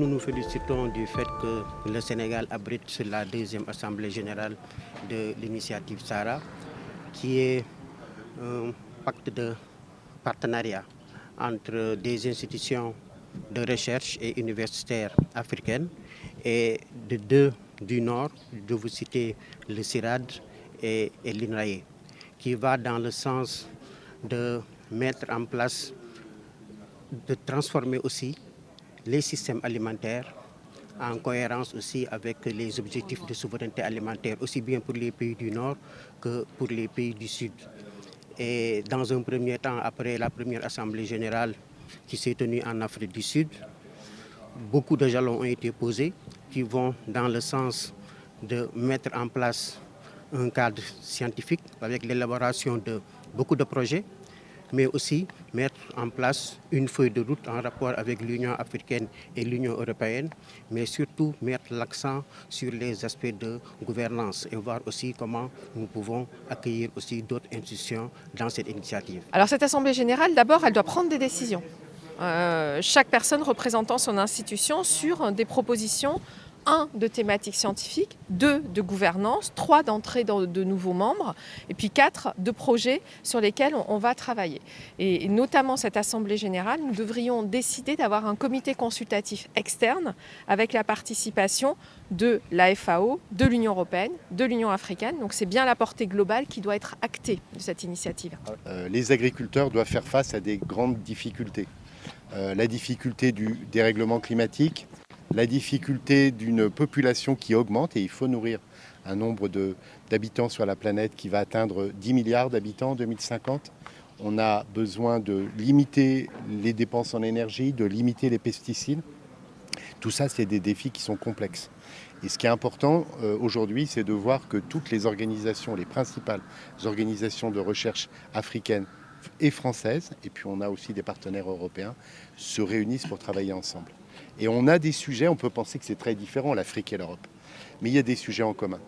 Nous nous félicitons du fait que le Sénégal abrite la deuxième assemblée générale de l'initiative Sahara, qui est un pacte de partenariat entre des institutions de recherche et universitaires africaines et de deux du Nord, je vous citer le CIRAD et l'INRAE, qui va dans le sens de mettre en place, de transformer aussi les systèmes alimentaires en cohérence aussi avec les objectifs de souveraineté alimentaire, aussi bien pour les pays du Nord que pour les pays du Sud. Et dans un premier temps, après la première assemblée générale qui s'est tenue en Afrique du Sud, beaucoup de jalons ont été posés qui vont dans le sens de mettre en place un cadre scientifique avec l'élaboration de beaucoup de projets, mais aussi mettre en place une feuille de route en rapport avec l'Union africaine et l'Union européenne, mais surtout mettre l'accent sur les aspects de gouvernance et voir aussi comment nous pouvons accueillir aussi d'autres institutions dans cette initiative. Alors cette Assemblée générale, d'abord, elle doit prendre des décisions. Chaque personne représentant son institution sur des propositions, 1 de thématiques scientifiques, 2 de gouvernance, 3 d'entrée de nouveaux membres, et puis 4 de projets sur lesquels on va travailler. Et notamment cette Assemblée générale, nous devrions décider d'avoir un comité consultatif externe avec la participation de la FAO, de l'Union européenne, de l'Union africaine. Donc c'est bien la portée globale qui doit être actée de cette initiative. Les agriculteurs doivent faire face à des grandes difficultés. La difficulté du dérèglement climatique, la difficulté d'une population qui augmente, et il faut nourrir un nombre d'habitants sur la planète qui va atteindre 10 milliards d'habitants en 2050. On a besoin de limiter les dépenses en énergie, de limiter les pesticides. Tout ça, c'est des défis qui sont complexes. Et ce qui est important aujourd'hui, c'est de voir que toutes les organisations, les principales organisations de recherche africaines et françaises, et puis on a aussi des partenaires européens, se réunissent pour travailler ensemble. Et on a des sujets, on peut penser que c'est très différent, l'Afrique et l'Europe, mais il y a des sujets en commun.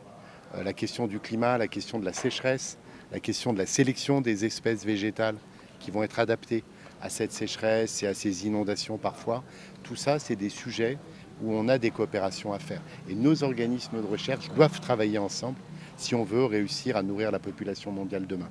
La question du climat, la question de la sécheresse, la question de la sélection des espèces végétales qui vont être adaptées à cette sécheresse et à ces inondations parfois. Tout ça, c'est des sujets où on a des coopérations à faire. Et nos organismes de recherche doivent travailler ensemble si on veut réussir à nourrir la population mondiale demain.